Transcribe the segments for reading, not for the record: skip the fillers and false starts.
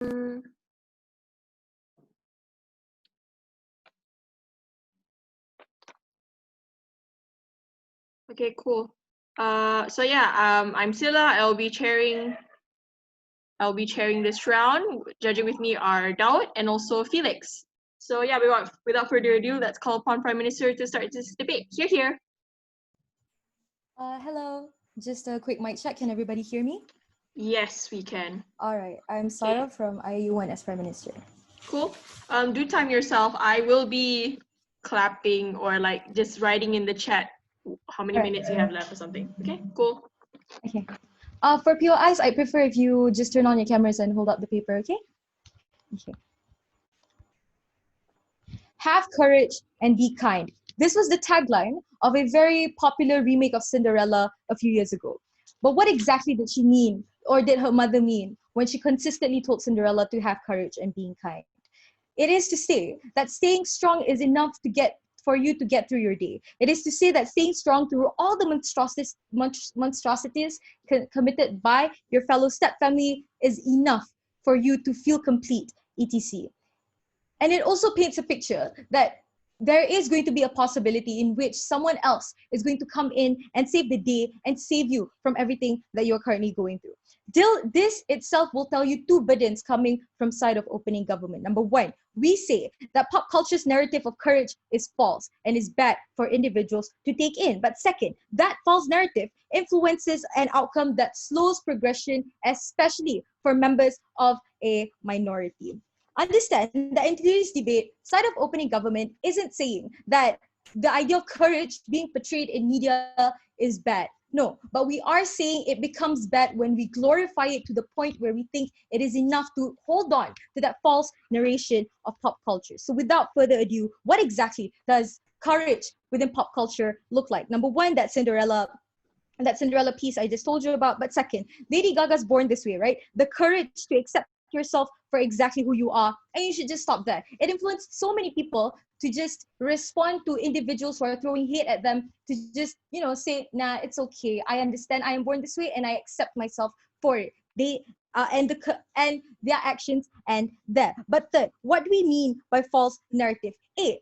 Mm, Okay, cool. So yeah, I'm Silla. I'll be chairing this round. Judging with me are Daud and also Felix. So yeah, without further ado, let's call upon Prime Minister to start this debate. Here. Hello, just a quick mic check. Can everybody hear me? Yes, we can. All right, I'm Okay. Sarah from IIUM as Prime Minister. Cool. Do time yourself. I will be clapping or like just writing in the chat how many Alright. minutes you have left or something. Okay, cool. Okay. For POIs, I prefer if you just turn on your cameras and hold up the paper, okay? Okay. Have courage and be kind. This was the tagline of a very popular remake of Cinderella a few years ago. But what exactly did she mean, or did her mother mean, when she consistently told Cinderella to have courage and being kind? It is to say that staying strong is enough to get for you to get through your day. It is to say that staying strong through all the monstrosities committed by your fellow stepfamily is enough for you to feel complete, etc. And it also paints a picture that there is going to be a possibility in which someone else is going to come in and save the day and save you from everything that you're currently going through. This itself will tell you two burdens coming from side of opening government. Number one, we say that pop culture's narrative of courage is false and is bad for individuals to take in. But second, that false narrative influences an outcome that slows progression, especially for members of a minority. Understand that in today's debate, side of opening government isn't saying that the idea of courage being portrayed in media is bad. No, but we are saying it becomes bad when we glorify it to the point where we think it is enough to hold on to that false narration of pop culture. So without further ado, what exactly does courage within pop culture look like? Number one, that Cinderella piece I just told you about. But second, Lady Gaga's Born This Way, right? The courage to accept yourself for exactly who you are, and you should just stop there. It influenced so many people to just respond to individuals who are throwing hate at them to just, say, nah, it's okay. I understand. I am born this way, and I accept myself for it. And their actions and there. But third, what do we mean by false narrative?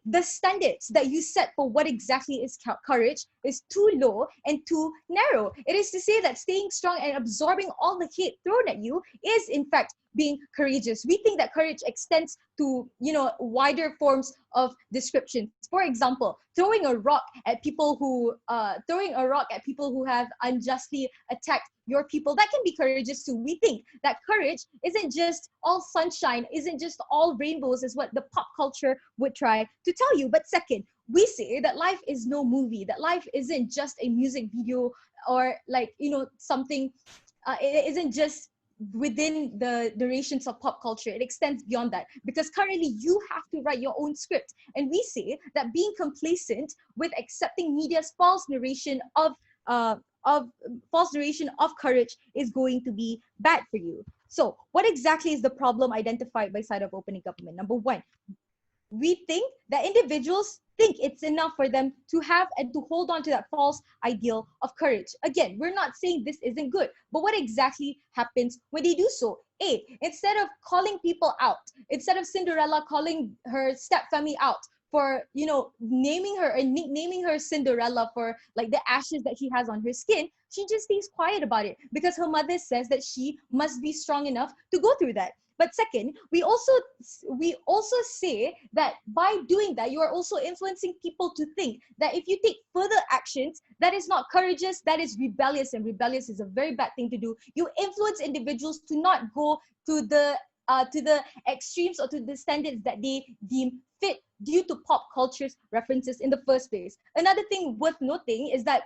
The standards that you set for what exactly is courage is too low and too narrow. It is to say that staying strong and absorbing all the hate thrown at you is in fact being courageous. We think that courage extends to, wider forms of description. For example, throwing a rock at people who have unjustly attacked your people, that can be courageous too. We think that courage isn't just all sunshine, isn't just all rainbows, is what the pop culture would try to tell you. But second, we say that life is no movie, that life isn't just a music video or something. It isn't just within the durations of pop culture. It extends beyond that, because currently you have to write your own script. And we say that being complacent with accepting media's uh, of false narration of courage is going to be bad for you. So what exactly is the problem identified by side of opening government? Number one, we think that individuals think it's enough for them to have and to hold on to that false ideal of courage. Again, we're not saying this isn't good, but what exactly happens when they do so? Instead of calling people out, instead of Cinderella calling her stepfamily out for, naming her and nicknaming her Cinderella for like the ashes that she has on her skin, she just stays quiet about it because her mother says that she must be strong enough to go through that. But second, we also say that by doing that, you are also influencing people to think that if you take further actions, that is not courageous, that is rebellious, and rebellious is a very bad thing to do. You influence individuals to not go to the extremes or to the standards that they deem fit due to pop culture's references in the first place. Another thing worth noting is that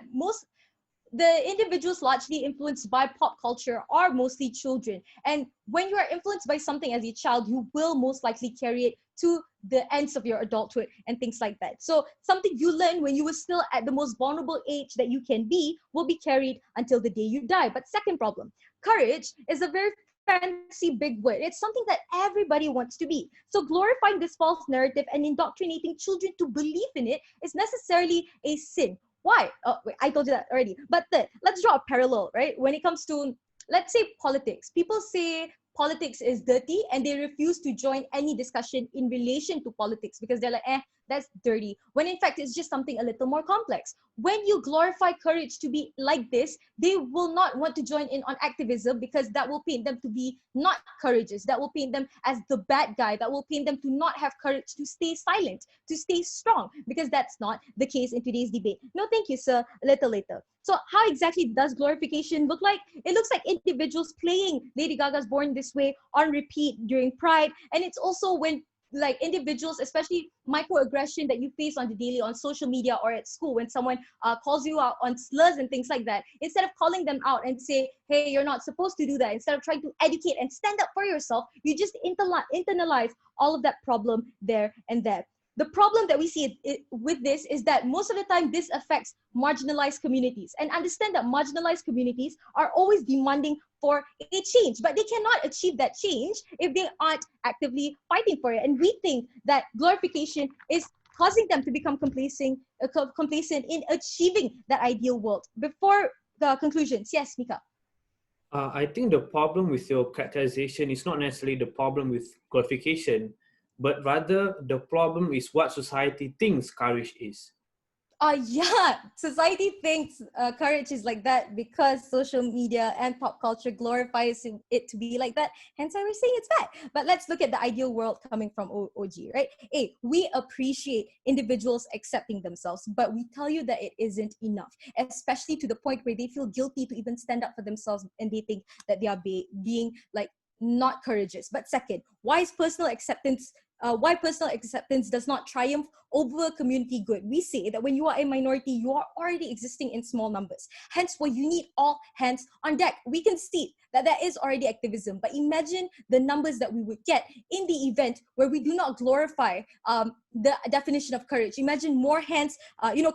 the individuals largely influenced by pop culture are mostly children. And when you are influenced by something as a child, you will most likely carry it to the ends of your adulthood and things like that. So something you learn when you were still at the most vulnerable age that you can be will be carried until the day you die. But second problem, courage is a very fancy big word. It's something that everybody wants to be. So glorifying this false narrative and indoctrinating children to believe in it is necessarily a sin. Why? Oh, wait, I told you that already. But let's draw a parallel, right? When it comes to, let's say, politics. People say politics is dirty, and they refuse to join any discussion in relation to politics because they're like, that's dirty. When in fact, it's just something a little more complex. When you glorify courage to be like this, they will not want to join in on activism because that will paint them to be not courageous. That will paint them as the bad guy. That will paint them to not have courage, to stay silent, to stay strong, because that's not the case in today's debate. No, thank you, sir. A little later. So how exactly does glorification look like? It looks like individuals playing Lady Gaga's Born This Way on repeat during Pride. And it's also when like individuals, especially microaggression that you face on the daily on social media or at school, when someone calls you out on slurs and things like that, instead of calling them out and say, hey, you're not supposed to do that, instead of trying to educate and stand up for yourself, you just internalize all of that problem there and there. The problem that we see with this is that most of the time this affects marginalized communities, and understand that marginalized communities are always demanding for a change, but they cannot achieve that change if they aren't actively fighting for it. And we think that glorification is causing them to become complacent in achieving that ideal world. Before the conclusions, yes, Mika. I think the problem with your characterization is not necessarily the problem with glorification, but rather the problem is what society thinks courage is. Yeah, society thinks courage is like that because social media and pop culture glorifies it to be like that. Hence, I was saying it's bad. But let's look at the ideal world coming from OG, right? We appreciate individuals accepting themselves, but we tell you that it isn't enough, especially to the point where they feel guilty to even stand up for themselves and they think that they are being like not courageous. But second, why personal acceptance does not triumph over community good? We say that when you are a minority, you are already existing in small numbers. Hence why you need all hands on deck. We can see that there is already activism, but imagine the numbers that we would get in the event where we do not glorify the definition of courage. Imagine more hands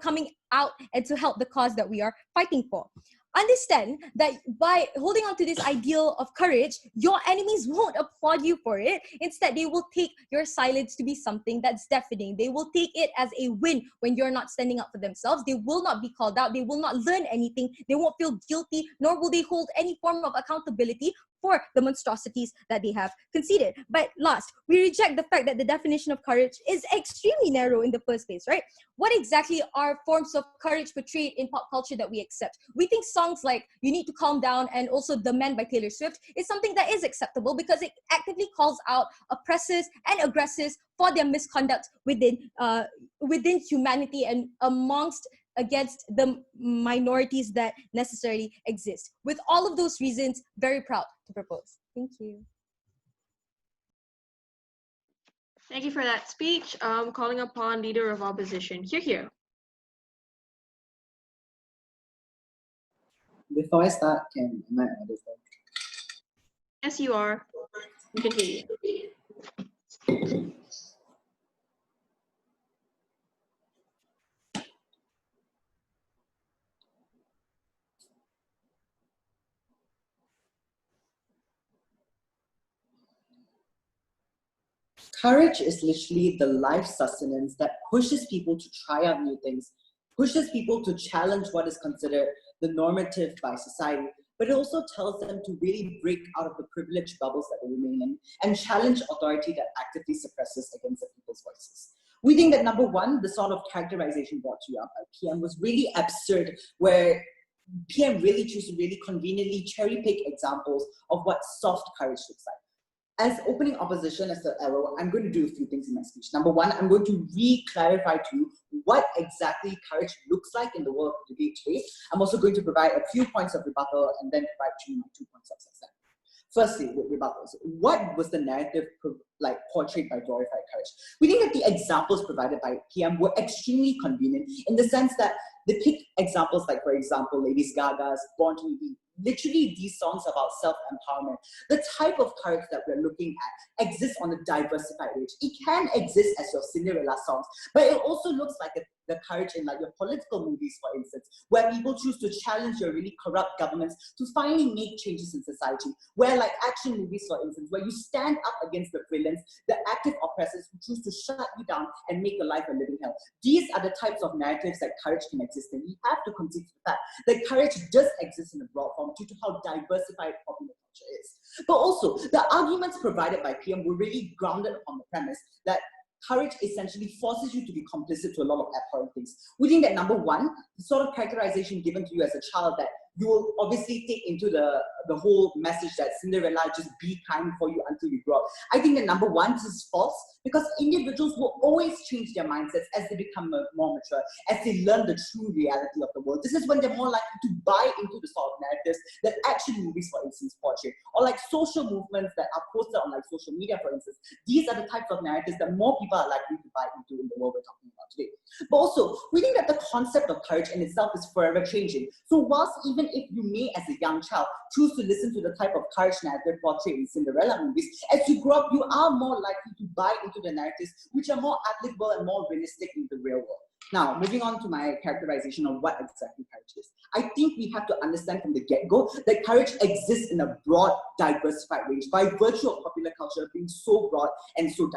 coming out and to help the cause that we are fighting for. Understand that by holding on to this ideal of courage, your enemies won't applaud you for it. Instead, they will take your silence to be something that's deafening. They will take it as a win when you're not standing up for themselves. They will not be called out. They will not learn anything. They won't feel guilty, nor will they hold any form of accountability for the monstrosities that they have conceded. But last, we reject the fact that the definition of courage is extremely narrow in the first place, right? What exactly are forms of courage portrayed in pop culture that we accept? We think songs like You Need to Calm Down and also The Man by Taylor Swift is something that is acceptable because it actively calls out oppressors and aggressors for their misconduct within humanity and against the minorities that necessarily exist. With all of those reasons, very proud to propose. Thank you. Thank you for that speech. Calling upon Leader of Opposition. Here. Before I start, am I audible? Yes, you are. We can hear you. Courage is literally the life sustenance that pushes people to try out new things, pushes people to challenge what is considered the normative by society, but it also tells them to really break out of the privileged bubbles that they remain in and challenge authority that actively suppresses against the people's voices. We think that number one, the sort of characterization brought to you up by PM was really absurd, where PM really chose to really conveniently cherry pick examples of what soft courage looks like. As opening opposition as the arrow, I'm going to do a few things in my speech. Number one, I'm going to re-clarify to you what exactly courage looks like in the world of debate today. I'm also going to provide a few points of rebuttal and then provide to you my 2 points of success. Firstly, with rebuttals, what was the narrative portrayed by glorified courage? We think that the examples provided by PM were extremely convenient in the sense that they picked examples like, for example, Lady Gaga's Born to Be. Literally, these songs about self-empowerment. The type of courage that we're looking at exists on a diversified range. It can exist as your Cinderella songs, but it also looks like the courage in like your political movies, for instance, where people choose to challenge your really corrupt governments to finally make changes in society. Where like action movies, for instance, where you stand up against the villains, the active oppressors who choose to shut you down and make your life a living hell. These are the types of narratives that courage can exist in. We have to concede to the fact that courage does exist in a broad form due to how diversified popular culture culture is. But also, the arguments provided by PM were really grounded upon the premise that courage essentially forces you to be complicit to a lot of abhorrent things. We think that number one, the sort of characterization given to you as a child that you will obviously take into the whole message that Cinderella, just be kind for you until you grow up. I think that number one, this is false, because individuals will always change their mindsets as they become more mature, as they learn the true reality of the world. This is when they're more likely to buy into the sort of narratives that action movies, for instance, portray, or like social movements that are posted on like social media, for instance. These are the types of narratives that more people are likely to buy into in the world we're talking about today. But also, we think that the concept of courage in itself is forever changing. So whilst even if you may, as a young child, choose to listen to the type of courage narrative portrayed in Cinderella movies, as you grow up, you are more likely to buy into the narratives which are more applicable and more realistic in the real world. Now, moving on to my characterization of what exactly courage is. I think we have to understand from the get-go that courage exists in a broad, diversified range by virtue of popular culture being so broad and so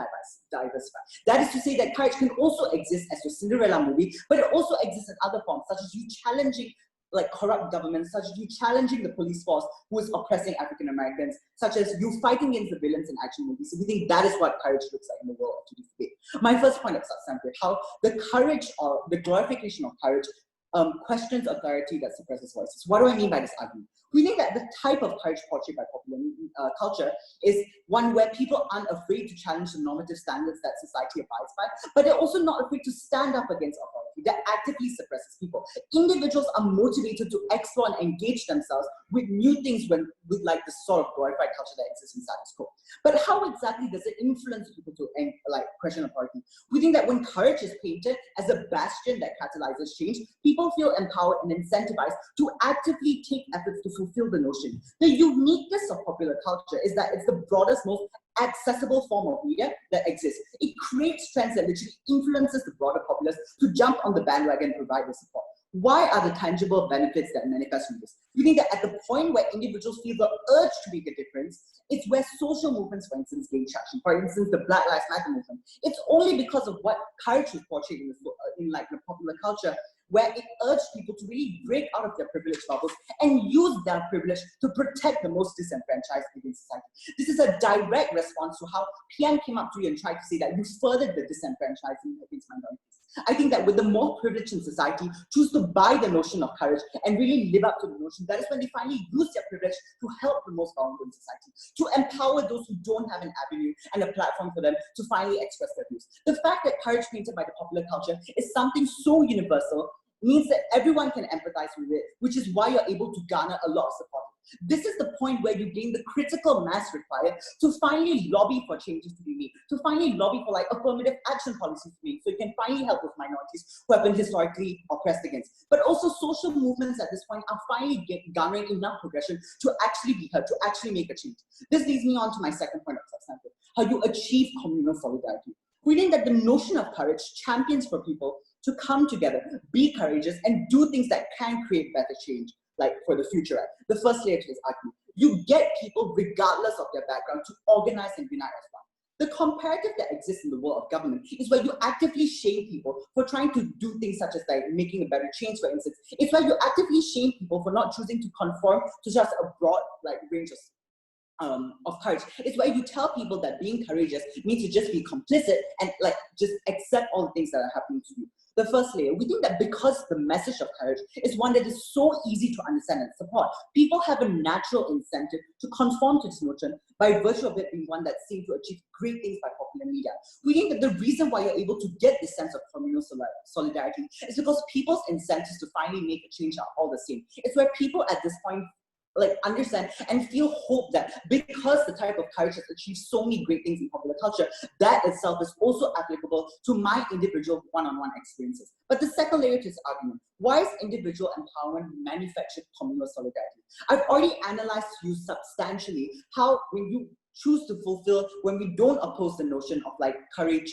diversified. That is to say that courage can also exist as your Cinderella movie, but it also exists in other forms, such as you challenging like corrupt governments, such as you challenging the police force who is oppressing African Americans, such as you fighting against the villains in action movies. So we think that is what courage looks like in the world of today. My first point of substance, how the courage or the glorification of courage questions authority that suppresses voices. What do I mean by this argument? We think that the type of courage portrayed by popular culture is one where people aren't afraid to challenge the normative standards that society abides by, but they're also not afraid to stand up against authority that actively suppresses people. Individuals are motivated to explore and engage themselves with new things with like the sort of glorified culture that exists in status quo. But how exactly does it influence people to like question authority? We think that when courage is painted as a bastion that catalyzes change, people feel empowered and incentivized to actively take efforts to fulfill the notion. The uniqueness of popular culture is that it's the broadest, most accessible form of media that exists. It creates trends that literally influences the broader populace to jump on the bandwagon and provide the support. Why are the tangible benefits that manifest from this? We think that at the point where individuals feel the urge to make a difference, it's where social movements, for instance, gain traction. For instance, the Black Lives Matter movement. It's only because of what courage was portrayed in like the popular culture, where it urged people to really break out of their privileged bubbles and use their privilege to protect the most disenfranchised within society. This is a direct response to how PM came up to you and tried to say that you furthered the disenfranchising against minorities. I think that with the more privileged in society choose to buy the notion of courage and really live up to the notion, that is when they finally use their privilege to help the most vulnerable in society, to empower those who don't have an avenue and a platform for them to finally express their views. The fact that courage painted by the popular culture is something so universal means that everyone can empathize with it, which is why you're able to garner a lot of support. This is the point where you gain the critical mass required to finally lobby for changes to be made, to finally lobby for like affirmative action policies to be made, so you can finally help those minorities who have been historically oppressed against. But also social movements at this point are finally garnering enough progression to actually be heard, to actually make a change. This leads me on to my second point of substantive, how you achieve communal solidarity. We think that the notion of courage champions for people to come together, be courageous, and do things that can create better change, like for the future. Right? The first layer to this argument, you get people, regardless of their background, to organize and unite as one. The comparative that exists in the world of government is where you actively shame people for trying to do things such as like making a better change, for instance. It's where you actively shame people for not choosing to conform to just a broad like range of courage. It's where you tell people that being courageous means to just be complicit and like just accept all the things that are happening to you. The first layer, we think that because the message of courage is one that is so easy to understand and support, people have a natural incentive to conform to this notion by virtue of it being one that seems to achieve great things by popular media. We think that the reason why you're able to get this sense of communal solidarity is because people's incentives to finally make a change are all the same. It's where people at this point like understand and feel hope that because the type of courage has achieved so many great things in popular culture, that itself is also applicable to my individual one-on-one experiences. But the second layer to this argument, why is individual empowerment manufactured communal solidarity? I've already analyzed to you substantially how when you choose to fulfill, when we don't oppose the notion of like courage,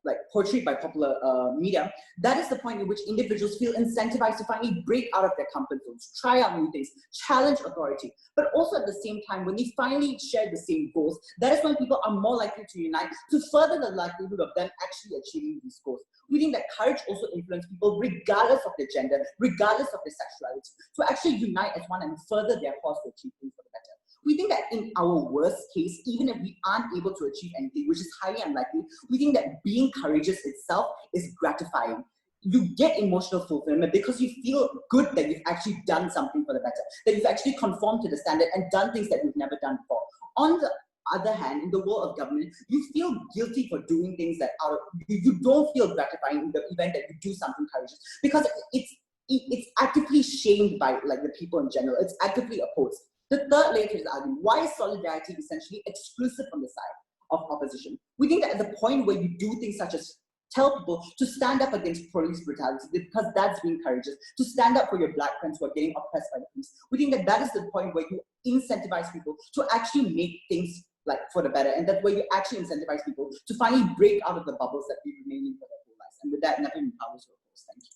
like portrayed by popular media, that is the point in which individuals feel incentivized to finally break out of their comfort zones, try out new things, challenge authority. But also at the same time, when they finally share the same goals, that is when people are more likely to unite to further the likelihood of them actually achieving these goals. We think that courage also influences people regardless of their gender, regardless of their sexuality, to actually unite as one and further their cause to achieve things for the better. We think that in our worst case, even if we aren't able to achieve anything, which is highly unlikely, we think that being courageous itself is gratifying. You get emotional fulfillment because you feel good that you've actually done something for the better, that you've actually conformed to the standard and done things that you've never done before. On the other hand, in the world of government, you feel guilty for doing things that are, you don't feel gratifying in the event that you do something courageous, because it's actively shamed by like the people in general. It's actively opposed. The third layer to this argument: why is solidarity essentially exclusive from the side of opposition? We think that at the point where you do things such as tell people to stand up against police brutality, because that's being courageous, to stand up for your black friends who are getting oppressed by the police. We think that that is the point where you incentivize people to actually make things like for the better, and that's where you actually incentivize people to finally break out of the bubbles that we remain in for their whole lives. And with that, nothing empowers your host. Thank you.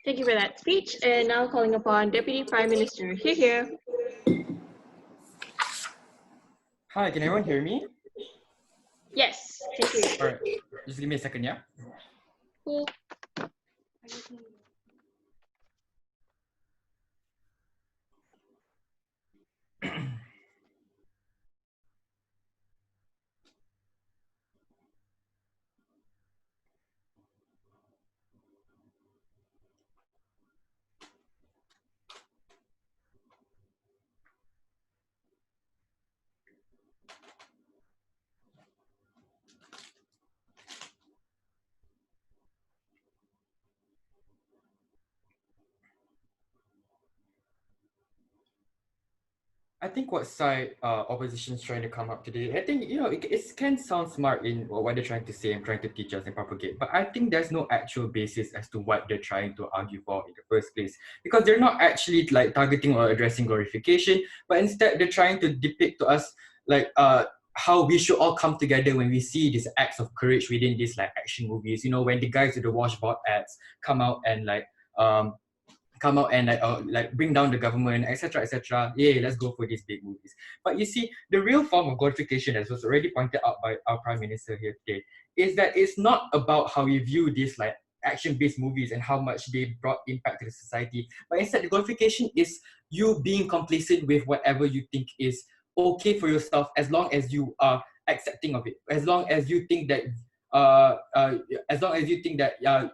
Thank you for that speech. And now calling upon Deputy Prime Minister. Here. Hi, can everyone hear me? Yes, thank you. All right, just give me a second, yeah? Cool. I think what side opposition is trying to come up today, I think, it can sound smart in what they're trying to say and trying to teach us and propagate, but I think there's no actual basis as to what they're trying to argue for in the first place, because they're not actually like targeting or addressing glorification, but instead they're trying to depict to us like how we should all come together when we see these acts of courage within these like action movies. When the guys with the washboard ads come out and like bring down the government, etc., etc. Yeah, let's go for these big movies. But you see, the real form of glorification, as was already pointed out by our Prime Minister here today, is that it's not about how we view these like action-based movies and how much they brought impact to the society, but instead the glorification is you being complacent with whatever you think is okay for yourself, as long as you are accepting of it, as long as you think that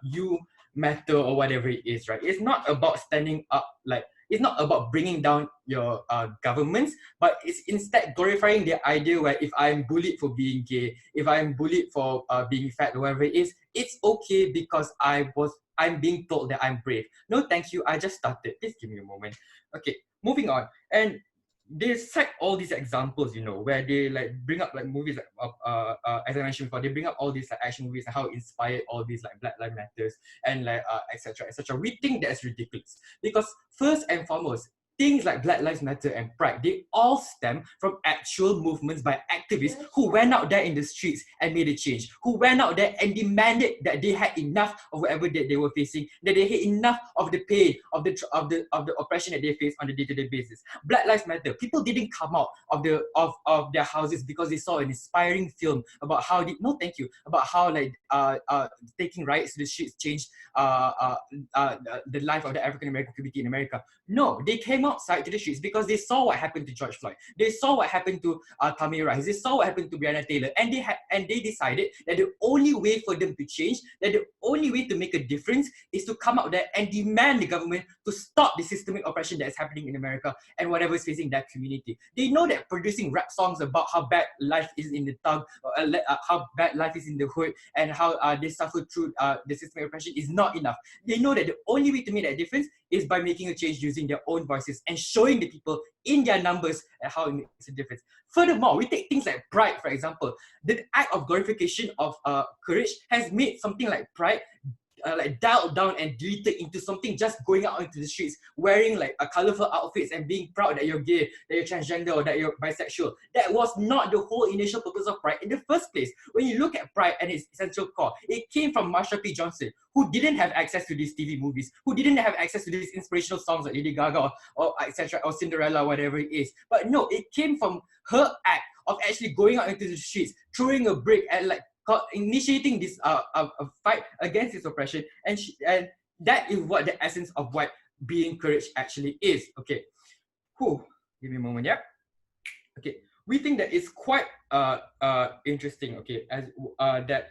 you matter or whatever it is, right? It's not about standing up, like it's not about bringing down your governments, but it's instead glorifying the idea where if I'm bullied for being gay, if I'm bullied for being fat or whatever it is, it's okay because I'm being told that I'm brave. No, thank you. I just started. Please give me a moment. Okay, moving on. And they cite all these examples, where they like bring up like movies like as I mentioned before, they bring up all these like action movies and how it inspired all these like Black Lives Matters and like etc. etc. We think that's ridiculous because first and foremost, things like Black Lives Matter and Pride, they all stem from actual movements by activists who went out there in the streets and made a change, who went out there and demanded that they had enough of whatever that they were facing, that they had enough of the pain, of the oppression that they face on a day-to-day basis. Black Lives Matter, people didn't come out of their houses because they saw an inspiring film about how taking riots to the streets changed the life of the African American community in America. No, they came outside to the streets because they saw what happened to George Floyd. They saw what happened to Tamir Rice. They saw what happened to Breonna Taylor, and they decided that the only way for them to change, that the only way to make a difference, is to come out there and demand the government to stop the systemic oppression that is happening in America and whatever is facing that community. They know that producing rap songs about how bad life is in the thug, how bad life is in the hood, and how they suffer through the systemic oppression is not enough. They know that the only way to make that difference is by making a change using their own voices and showing the people in their numbers how it makes a difference. Furthermore, we take things like Pride, for example. The act of glorification of courage has made something like Pride like dialed down and deleted into something just going out into the streets, wearing like colorful outfits and being proud that you're gay, that you're transgender, or that you're bisexual. That was not the whole initial purpose of Pride in the first place. When you look at Pride and its essential core, it came from Marsha P. Johnson, who didn't have access to these TV movies, who didn't have access to these inspirational songs like Lady Gaga or etc. or Cinderella, whatever it is. But no, it came from her act of actually going out into the streets, throwing a brick and like initiating this fight against this oppression, and that is what the essence of what being courage actually is. Okay, Give me a moment, yeah. Okay, we think that it's quite interesting, okay, as that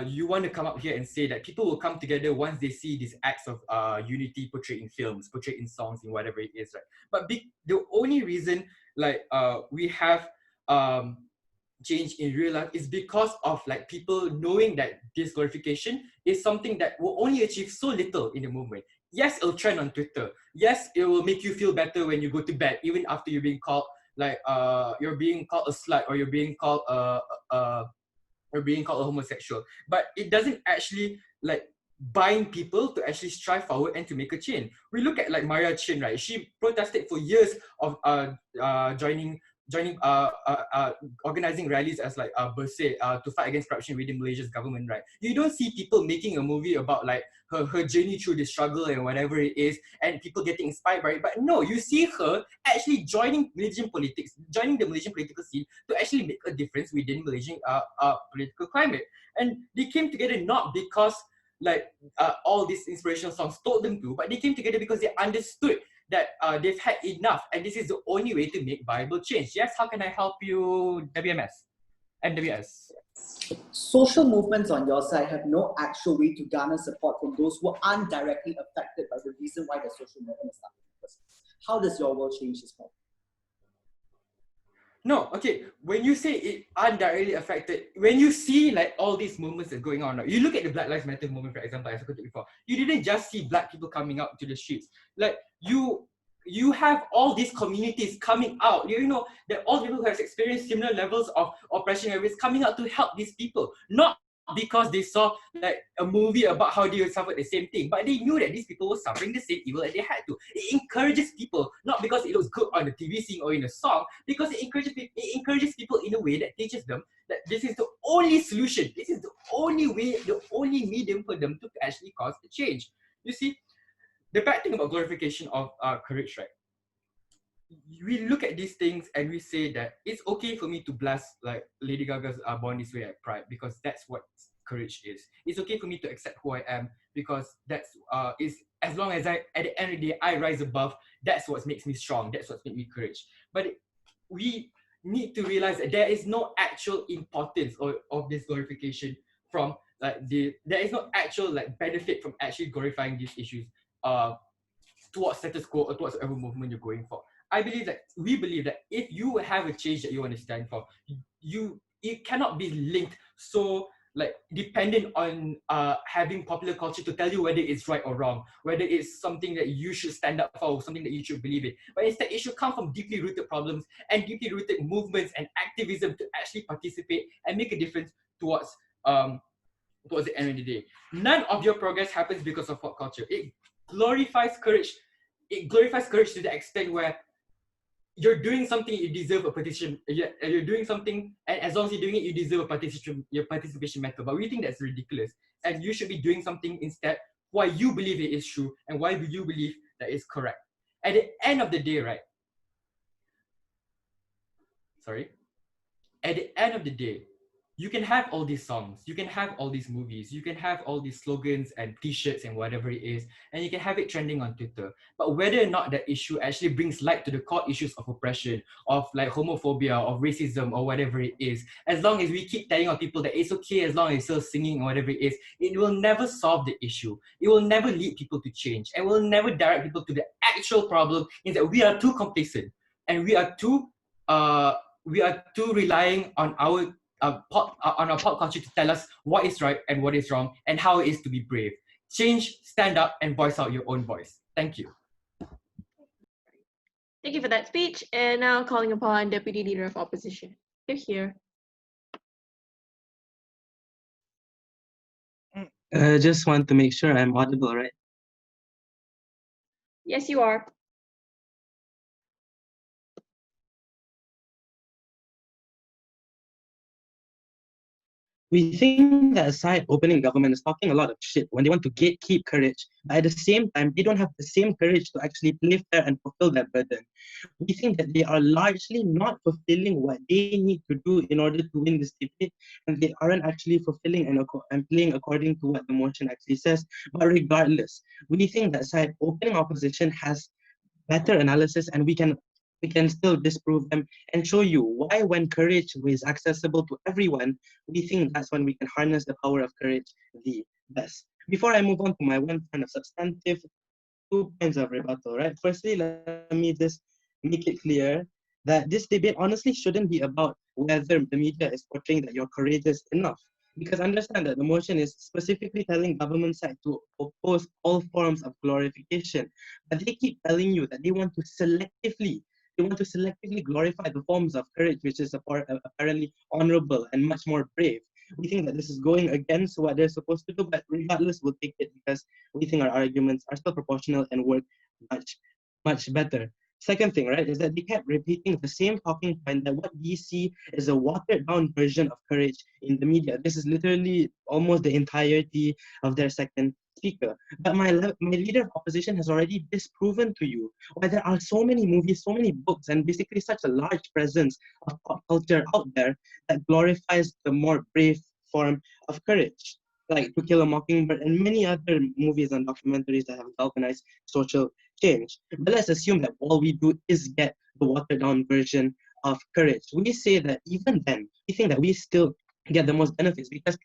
you want to come up here and say that people will come together once they see these acts of unity portrayed in films, portrayed in songs, in whatever it is, right? But the only reason like we have change in real life is because of like people knowing that this glorification is something that will only achieve so little in the moment. Yes, it'll trend on Twitter. Yes, it will make you feel better when you go to bed, even after you're being called like you're being called a slut, or you're being called a homosexual. But it doesn't actually like bind people to actually strive forward and to make a change. We look at like Maria Chin, right? She protested for years of joining organizing rallies as like Bersih to fight against corruption within Malaysia's government, right? You don't see people making a movie about like her journey through the struggle and whatever it is, and people getting inspired by it. But no, you see her actually joining Malaysian politics, joining the Malaysian political scene to actually make a difference within Malaysian political climate. And they came together not because like all these inspirational songs told them to, but they came together because they understood that they've had enough, and this is the only way to make viable change. Yes, how can I help you, MWS? Social movements on your side have no actual way to garner support from those who aren't directly affected by the reason why the social movement is started. How does your world change this problem? No, okay, when you say it indirectly affected, when you see like all these movements that are going on, right? You look at the Black Lives Matter movement, for example, as I put it before, you didn't just see black people coming out to the streets. Like you have all these communities coming out, you know, that all people who have experienced similar levels of oppression and risk coming out to help these people, not because they saw like a movie about how they would suffer the same thing, but they knew that these people were suffering the same evil that they had to. It encourages people, not because it looks good on the TV scene or in a song, because it encourages people in a way that teaches them that this is the only solution, this is the only way, the only medium for them to actually cause the change. You see, the bad thing about glorification of courage, right? We look at these things and we say that it's okay for me to blast like Lady Gaga's Born This Way at Pride, because that's what courage is. It's okay for me to accept who I am, because that's is as long as I, at the end of the day, I rise above, that's what makes me strong, that's what makes me courage. But we need to realize that there is no actual importance of this glorification from like there is no actual like benefit from actually glorifying these issues towards status quo or towards whatever movement you're going for. We believe that if you have a change that you want to stand for, it cannot be linked so like dependent on having popular culture to tell you whether it's right or wrong, whether it's something that you should stand up for or something that you should believe in. But instead, it should come from deeply rooted problems and deeply rooted movements and activism to actually participate and make a difference towards the end of the day. None of your progress happens because of pop culture. It glorifies courage. It glorifies courage to the extent where you're doing something, you deserve a participation. You're doing something, and as long as you're doing it, you deserve a participation. Your participation matters. But we think that's ridiculous, and you should be doing something instead why you believe it is true and why you believe that it's correct. At the end of the day, right? At the end of the day, you can have all these songs, you can have all these movies, you can have all these slogans and t-shirts and whatever it is, and you can have it trending on Twitter. But whether or not that issue actually brings light to the core issues of oppression, of like homophobia, of racism, or whatever it is, as long as we keep telling our people that it's okay as long as it's still singing or whatever it is, it will never solve the issue. It will never lead people to change, and will never direct people to the actual problem, is that we are too complacent, and we are too relying on our pop culture to tell us what is right and what is wrong and how it is to be brave. Change, stand up, and voice out your own voice. Thank you. Thank you for that speech. And now calling upon Deputy Leader of Opposition. You're here. Just want to make sure I'm audible, right? Yes, you are. We think that aside opening government is talking a lot of shit when they want to gatekeep courage, but at the same time, they don't have the same courage to actually live there and fulfill that burden. We think that they are largely not fulfilling what they need to do in order to win this debate, and they aren't actually fulfilling and playing according to what the motion actually says. But regardless, we think that aside opening opposition has better analysis, and we can we can still disprove them and show you why when courage is accessible to everyone, we think that's when we can harness the power of courage the best. Before I move on to my one kind of substantive 2 points of rebuttal, right? Firstly, let me just make it clear that this debate honestly shouldn't be about whether the media is portraying that you're courageous enough. Because understand that the motion is specifically telling government side to oppose all forms of glorification. But they keep telling you that they want to selectively glorify the forms of courage, which is apparently honorable and much more brave. We think that this is going against what they're supposed to do, but regardless, we'll take it because we think our arguments are still proportional and work much, much better. Second thing, right, is that they kept repeating the same talking point that what we see is a watered down version of courage in the media. This is literally almost the entirety of their second speaker. But my leader of opposition has already disproven to you why there are so many movies, so many books, and basically such a large presence of pop culture out there that glorifies the more brave form of courage, like To Kill a Mockingbird and many other movies and documentaries that have galvanized social change. But let's assume that all we do is get the watered down version of courage. We say that even then, we think that we still get the most benefits because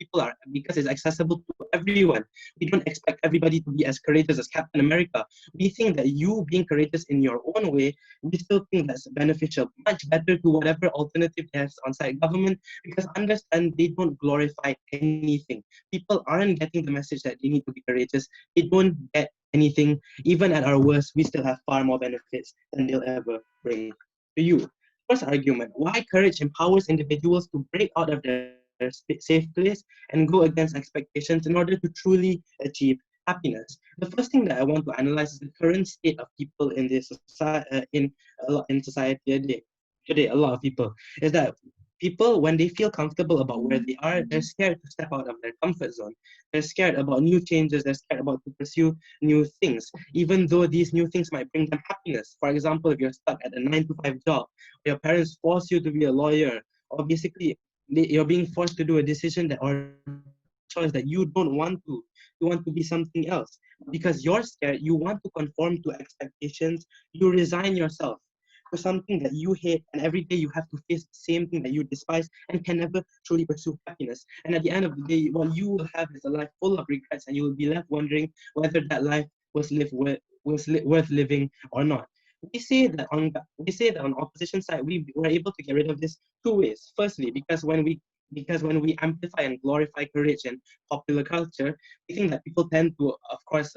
it's accessible to everyone. We don't expect everybody to be as courageous as Captain America. We think that you being courageous in your own way, we still think that's beneficial, much better to whatever alternative there's on site government, because understand they don't glorify anything. People aren't getting the message that they need to be courageous. They don't get anything. Even at our worst, we still have far more benefits than they'll ever bring to you. First argument, why courage empowers individuals to break out of their safe place and go against expectations in order to truly achieve happiness. The first thing that I want to analyze is the current state of people in this in society today, a lot of people, is that people, when they feel comfortable about where they are, they're scared to step out of their comfort zone. They're scared about new changes. They're scared about to pursue new things, even though these new things might bring them happiness. For example, if you're stuck at a 9 to 5 job, or your parents force you to be a lawyer, or basically you're being forced to do a decision that or choice that you don't want to. You want to be something else. Because you're scared, you want to conform to expectations, you resign yourself to something that you hate, and every day you have to face the same thing that you despise and can never truly pursue happiness. And at the end of the day, what you will have is a life full of regrets, and you will be left wondering whether that life worth living or not. We say that on opposition side, we were able to get rid of this 2 ways. Firstly, because when we amplify and glorify courage and popular culture, we think that people tend to, of course,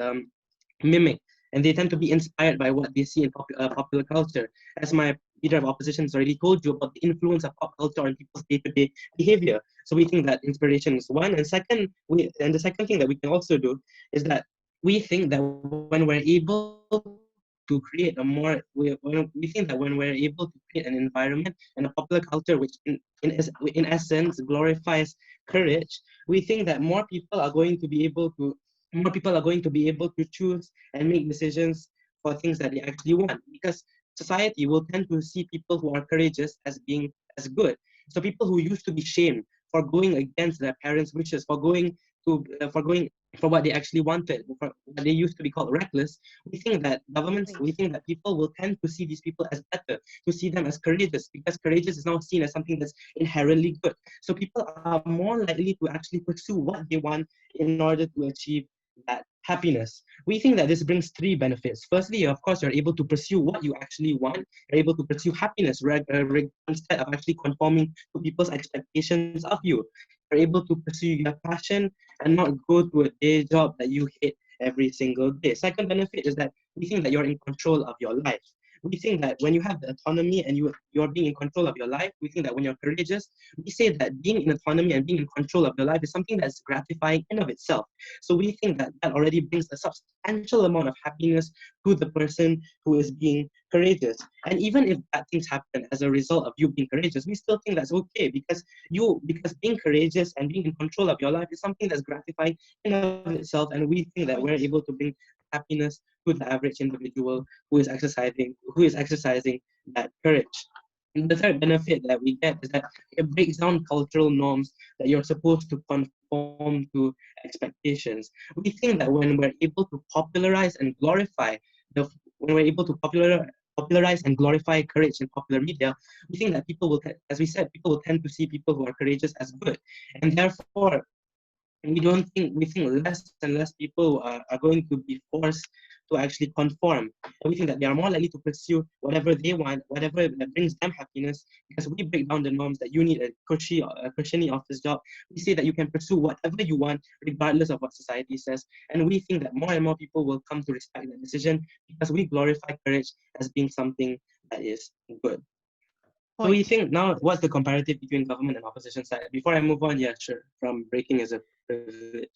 mimic, and they tend to be inspired by what they see in popular culture. As my leader of opposition has already told you about the influence of pop culture on people's day-to-day behavior. So we think that inspiration is one, and the second thing that we can also do is that we think that when we're able to create an environment and a popular culture which in essence glorifies courage, we think that more people are going to be able to choose and make decisions for things that they actually want, because society will tend to see people who are courageous as being as good. So people who used to be shamed for going against their parents' wishes, for what they actually wanted, for what they used to be called reckless, we think that people will tend to see these people as better, to see them as courageous, because courageous is now seen as something that's inherently good. So people are more likely to actually pursue what they want in order to achieve that happiness. We think that this brings 3 benefits. Firstly, of course, you're able to pursue what you actually want. You're able to pursue happiness instead of actually conforming to people's expectations of you. You're able to pursue your passion and not go to a day job that you hate every single day. Second benefit is that we think that you're in control of your life. We think that when you have the autonomy and you're being in control of your life, we think that when you're courageous, we say that being in autonomy and being in control of your life is something that's gratifying in of itself. So we think that that already brings a substantial amount of happiness to the person who is being courageous. And even if bad things happen as a result of you being courageous, we still think that's okay, because being courageous and being in control of your life is something that's gratifying in of itself. And we think that we're able to bring happiness to the average individual who is exercising that courage. And the third benefit that we get is that it breaks down cultural norms that you're supposed to conform to expectations. We think that when we're able to popularize and glorify when we're able to popularize and glorify courage in popular media, we think that people will, as we said, people will tend to see people who are courageous as good. And therefore, we think less and less people are going to be forced to actually conform. And we think that they are more likely to pursue whatever they want, whatever that brings them happiness, because we break down the norms that you need a cushiony office job. We say that you can pursue whatever you want, regardless of what society says. And we think that more and more people will come to respect that decision because we glorify courage as being something that is good. So we think now, what's the comparative between government and opposition side? Before I move on, yeah, sure. From breaking is a privilege.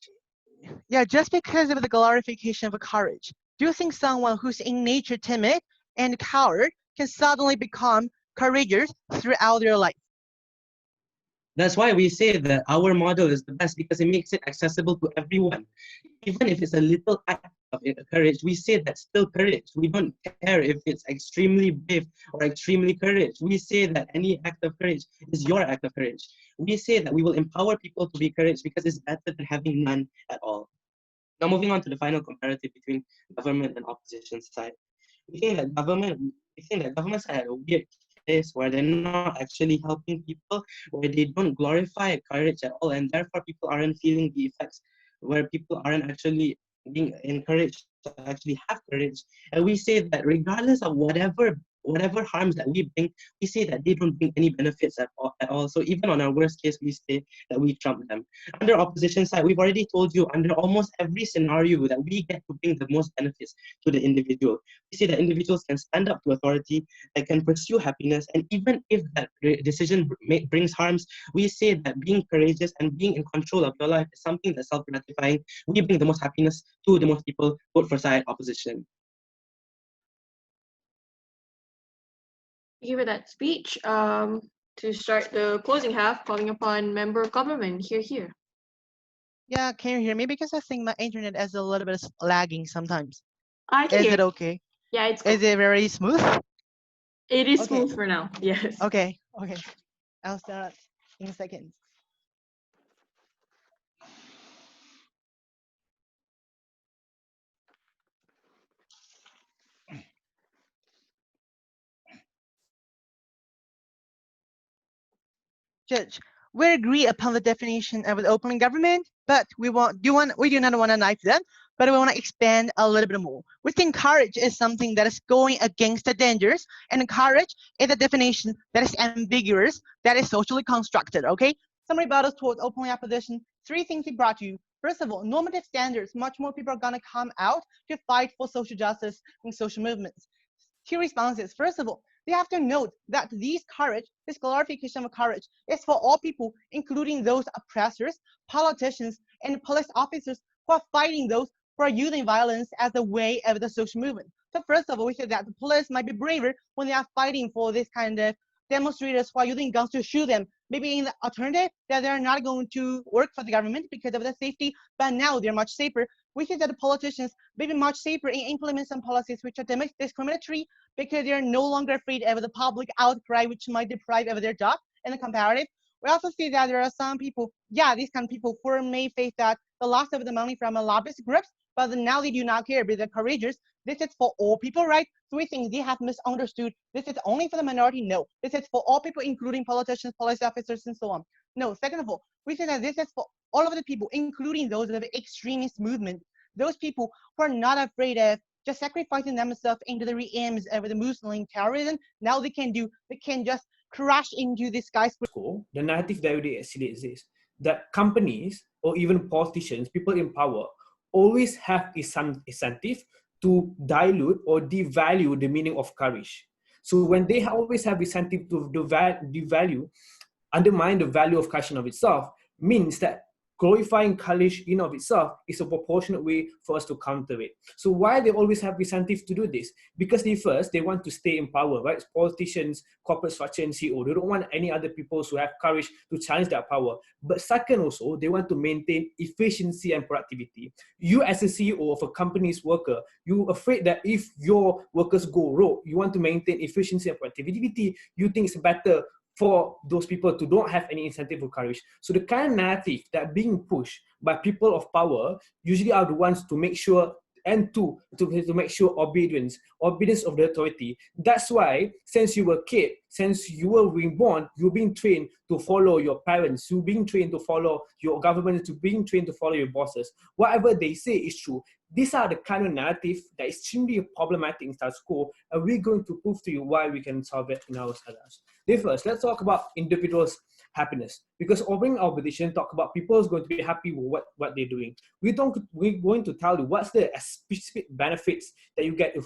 Yeah, just because of the glorification of courage, do you think someone who's in nature timid and coward can suddenly become courageous throughout their life? That's why we say that our model is the best, because it makes it accessible to everyone. Even if it's a little act of courage, we say that's still courage. We don't care if it's extremely brave or extremely courage. We say that any act of courage is your act of courage. We say that we will empower people to be courageous because it's better than having none at all. Now, moving on to the final comparative between government and opposition side. We think that government side had a weird case where they're not actually helping people, where they don't glorify courage at all, and therefore people aren't feeling the effects, where people aren't actually being encouraged to actually have courage. And we say that regardless of whatever harms that we bring, we say that they don't bring any benefits at all. So even on our worst case, we say that we trump them. Under opposition side, we've already told you, under almost every scenario, that we get to bring the most benefits to the individual. We say that individuals can stand up to authority, that can pursue happiness, and even if that decision brings harms, we say that being courageous and being in control of your life is something that's self-gratifying. We bring the most happiness to the most people. Vote for side opposition. Thank you for that speech. To start the closing half, calling upon member of government. Here. Yeah, can you hear me? Because I think my internet is a little bit lagging sometimes. I can Is hear it you. okay? Yeah, it's Is good. it very smooth? It is Okay. smooth for now. Yes. Okay. I'll start in a second. Judge, we agree upon the definition of an open government, but we do not want to knife them, but we want to expand a little bit more. We think courage is something that is going against the dangers, and courage is a definition that is ambiguous, that is socially constructed, okay? Some rebuttals towards open opposition. 3 things he brought to you. First of all, normative standards. Much more people are gonna come out to fight for social justice and social movements. 2 responses. First of all, they have to note that this glorification of courage, is for all people, including those oppressors, politicians, and police officers who are fighting those who are using violence as a way of the social movement. So first of all, we say that the police might be braver when they are fighting for this kind of demonstrators who are using guns to shoot them. Maybe in the alternative, that they're not going to work for the government because of the safety, but now they're much safer. We think that the politicians may be much safer in implementing some policies which are discriminatory, because they're no longer afraid of the public outcry, which might deprive of their job. In the comparative, we also see that there are some people, these kind of people who may face that the loss of the money from a lobbyist groups, but now they do not care because they're courageous. This is for all people, right? So we think they have misunderstood. This is only for the minority. No, this is for all people, including politicians, police officers, and so on. No, second of all, we say that this is for all of the people, including those of the extremist movement, those people who are not afraid of just sacrificing themselves into the realms of the Muslim terrorism. Now they can just crash into the skyscraper. The narrative that already actually exists, that companies or even politicians, people in power, always have some incentive to dilute or devalue the meaning of courage. So when they always have incentive to devalue, undermine the value of courage of itself, means that glorifying courage in of itself is a proportionate way for us to counter it. So why they always have incentive to do this? Because they want to stay in power, right? Politicians, corporate structure, and CEO, they don't want any other people who have courage to challenge their power. But second also, they want to maintain efficiency and productivity. You as a CEO of a company's worker, you're afraid that if your workers go rogue, you want to maintain efficiency and productivity, you think it's better for those people to don't have any incentive for courage. So the kind of narrative that being pushed by people of power usually are the ones to make sure and two, to make sure obedience of the authority. That's why since you were a kid, since you were being born, you're being trained to follow your parents, you're being trained to follow your government, to being trained to follow your bosses. Whatever they say is true. These are the kind of narrative that is extremely problematic in status quo, and we're going to prove to you why we can solve it in our status. First, let's talk about individuals' happiness, because opening our position talk about people who's going to be happy with what they're doing. We're going to tell you what's the specific benefits that you get with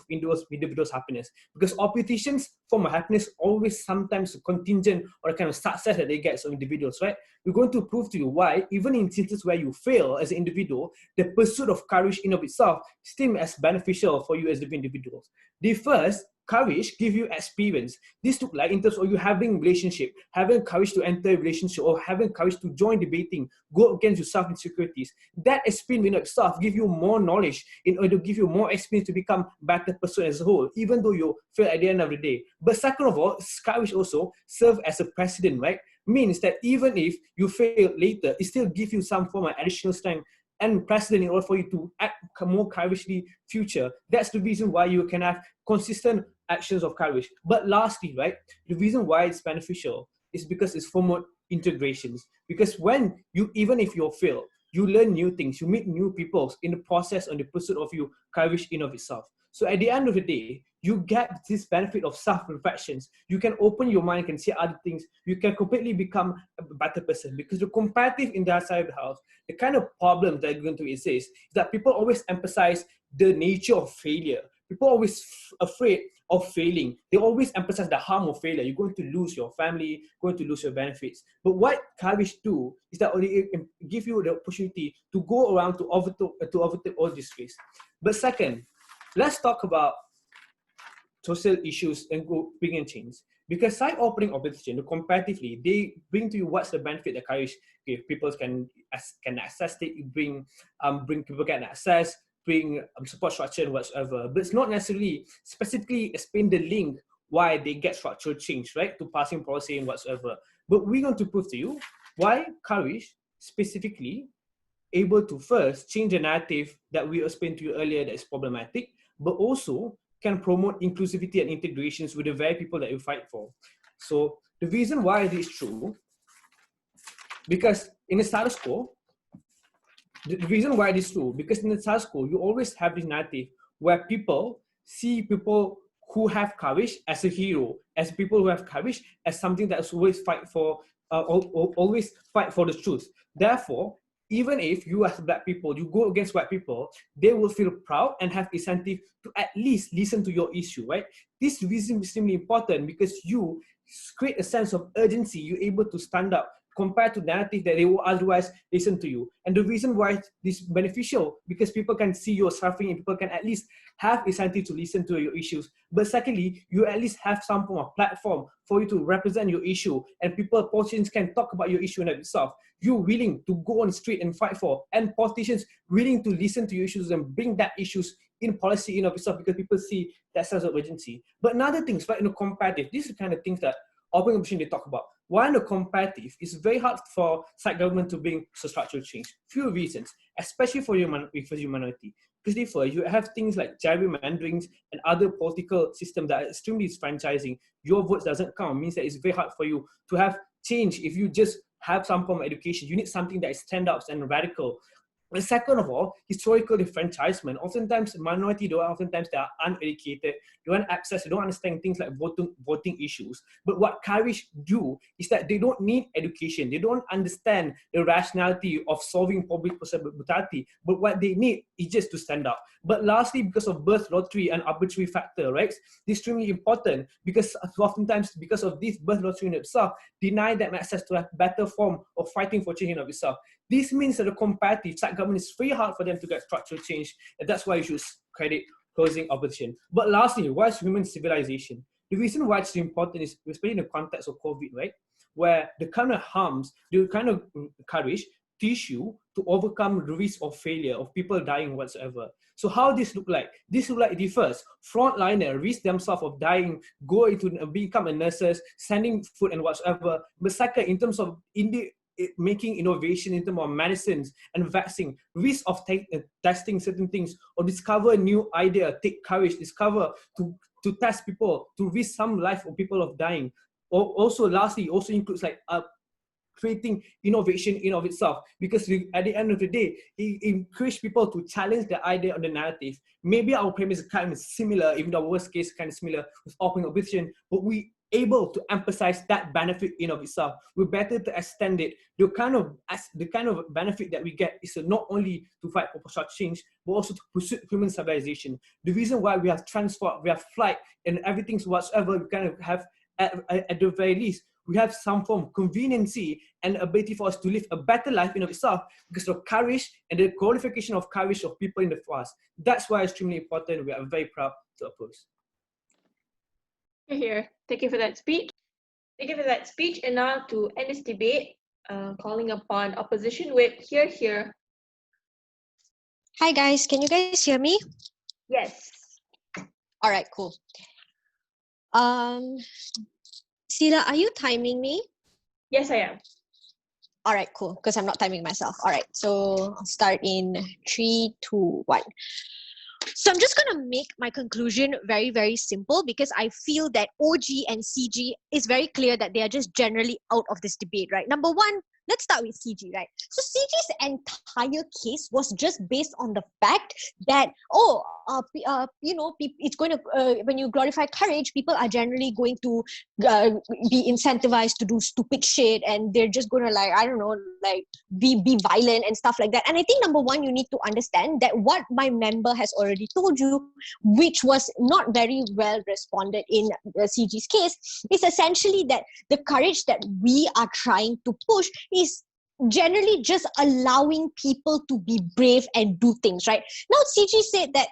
individuals' happiness, because our petitions form of happiness always sometimes contingent or a kind of success that they get as individuals, right? We're going to prove to you why, even in instances where you fail as an individual, the pursuit of courage in of itself still as beneficial for you as individuals. The first, courage give you experience. This look like in terms of you having relationship, having courage to enter a relationship, or having courage to join debating, go against your self-insecurities. That experience in itself give you more knowledge in order to give you more experience to become a better person as a whole, even though you fail at the end of the day. But second of all, courage also serve as a precedent, right? Means that even if you fail later, it still gives you some form of additional strength and precedent in order for you to act more courageously future. That's the reason why you can have consistent actions of courage. But lastly, right, the reason why it's beneficial is because it's promote integrations. Because when you, even if you fail, you learn new things, you meet new people in the process on the pursuit of your courage in of itself. So at the end of the day, you get this benefit of self-reflections. You can open your mind, can see other things. You can completely become a better person, because the comparative in that side of the house, the kind of problem that are going to exist is that people always emphasize the nature of failure. People are always afraid of failing. They always emphasize the harm of failure. You're going to lose your family, going to lose your benefits. But what courage do is that it give you the opportunity to go around to overtake all this space. But second, let's talk about social issues and bring in change. Because side opening opposition, comparatively, they bring to you what's the benefit that courage give. People can access it, bring people can access, bring support structure and whatsoever. But it's not necessarily specifically explain the link why they get structural change, right, to passing policy and whatsoever. But we're going to prove to you why courage specifically able to first change the narrative that we explained to you earlier that is problematic, but also can promote inclusivity and integrations with the very people that you fight for. So the reason why this is true, because in the status quo, the reason why this is true, because in the status quo, you always have this narrative where people see people who have courage as a hero, as people who have courage as something that always fight for, always fight for the truth. Therefore, even if you as black people, you go against white people, they will feel proud and have incentive to at least listen to your issue, right? This reason is extremely important because you create a sense of urgency. You're able to stand up compared to narrative that they will otherwise listen to you. And the reason why this is beneficial, because people can see your suffering and people can at least have incentive to listen to your issues. But secondly, you at least have some form of platform for you to represent your issue, and people, politicians can talk about your issue in itself. You're willing to go on the street and fight for, and politicians willing to listen to your issues and bring that issues in policy in of itself, because people see that sense of urgency. But another things, right, in the comparative, these are the kind of things that open opposition they talk about. Why in the comparative, it's very hard for side government to bring structural change. Few reasons, especially for your minority. Because therefore, you have things like gerrymanderings and other political systems that are extremely disfranchising. Your vote doesn't count. It means that it's very hard for you to have change if you just have some form of education. You need something that is stand-ups and radical. And second of all, historical enfranchisement. Oftentimes, minority, oftentimes they are uneducated, they don't access, they don't understand things like voting issues. But what courage do is that they don't need education. They don't understand the rationality of solving public brutality. But what they need is just to stand up. But lastly, because of birth lottery and arbitrary factor, right? This is extremely important because oftentimes, because of this birth lottery in itself, deny them access to a better form of fighting for change in of itself. This means that the comparative side government is very hard for them to get structural change, and that's why you should credit closing opposition. But lastly, why is human civilization? The reason why it's important is, especially in the context of COVID, right, where the kind of harms, the kind of courage teach you to overcome the risk of failure, of people dying whatsoever. So how this look like? This look like the first frontliner risk themselves of dying, go into become a nurses, sending food and whatsoever. But second, in terms of making innovation in terms of medicines and vaccine, risk of testing certain things, or discover a new idea, take courage, discover to test people, to risk some life of people of dying. Or also, lastly, also includes like creating innovation in of itself, because at the end of the day, it encourages people to challenge the idea or the narrative. Maybe our premise is kind of similar, even though worst case kind of similar with open opposition, but we able to emphasize that benefit in of itself. We're better to extend it. The kind of benefit that we get is not only to fight for social change, but also to pursue human civilization. The reason why we have transport, we have flight, and everything whatsoever, we kind of have at the very least, we have some form of conveniency and ability for us to live a better life in of itself because of courage and the qualification of courage of people in the past. That's why it's extremely important. We are very proud to oppose. Here. Thank you for that speech. Thank you for that speech. And now to end this debate, calling upon opposition with here. Hi guys, can you guys hear me? Yes. All right, cool. Sila, are you timing me? Yes, I am. All right, cool, because I'm not timing myself. All right, so I'll start in 3, 2, 1. So I'm just going to make my conclusion very, very simple because I feel that OG and CG is very clear that they are just generally out of this debate, right? Number one, let's start with CG, right? So CG's entire case was just based on the fact that, it's going to, when you glorify courage, people are generally going to be incentivized to do stupid shit, and they're just going to be violent and stuff like that. And I think number one, you need to understand that what my member has already told you, which was not very well responded in CG's case, is essentially that the courage that we are trying to push is generally just allowing people to be brave and do things, right? Now, CG said that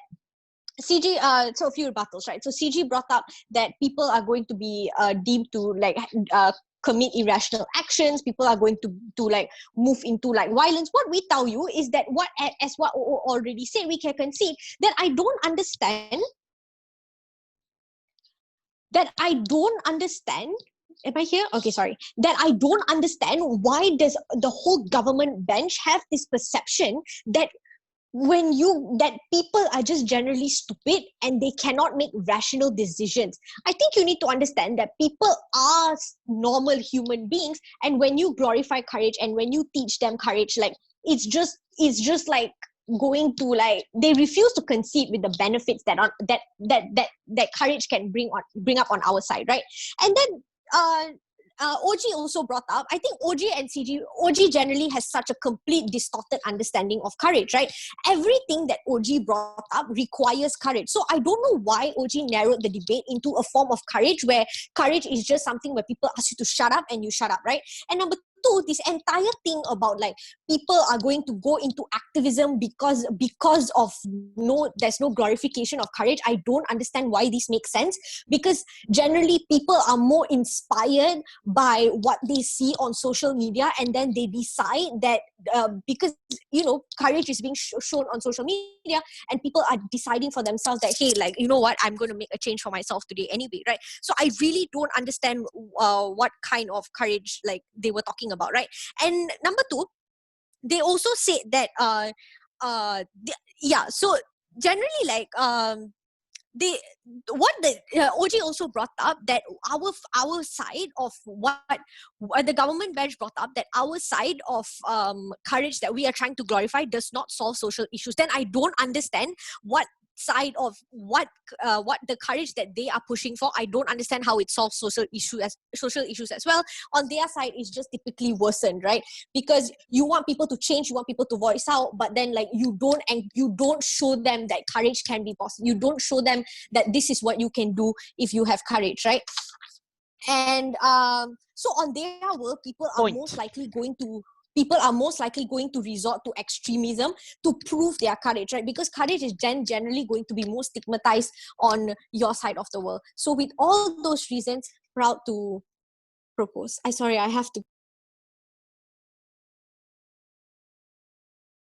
so a few rebuttals, right? So CG brought up that people are going to be deemed to commit irrational actions. People are going to move into violence. What we tell you is that as what already said, we can concede that I don't understand. Am I here? Okay, sorry. That I don't understand why does the whole government bench have this perception that that people are just generally stupid and they cannot make rational decisions. I think you need to understand that people are normal human beings, and when you glorify courage and when you teach them courage, it's just going to they refuse to concede with the benefits that courage can bring up on our side, right? And then OG also brought up, I think OG generally has such a complete distorted understanding of courage, right? Everything that OG brought up requires courage. So I don't know why OG narrowed the debate into a form of courage where courage is just something where people ask you to shut up and you shut up, right? And number two, this entire thing about people are going to go into activism because of there's no glorification of courage. I don't understand why this makes sense, because generally people are more inspired by what they see on social media, and then they decide that because courage is being shown on social media, and people are deciding for themselves that, hey, you know what, I'm going to make a change for myself today anyway, right? So I really don't understand what kind of courage they were talking about, right? And number two, they also said that so generally OG also brought up that our side of what the government bench brought up, that our side of courage that we are trying to glorify does not solve social issues. Then I don't understand what side of what the courage that they are pushing for. I don't understand how it solves social issues as well. On their side, it's just typically worsened, right? Because you want people to change, you want people to voice out, but then you don't show them that courage can be possible. You don't show them that this is what you can do if you have courage, right? And so on their world, people are most likely going to resort to extremism to prove their courage, right? Because courage is generally going to be more stigmatized on your side of the world. So with all those reasons, proud to propose. I have to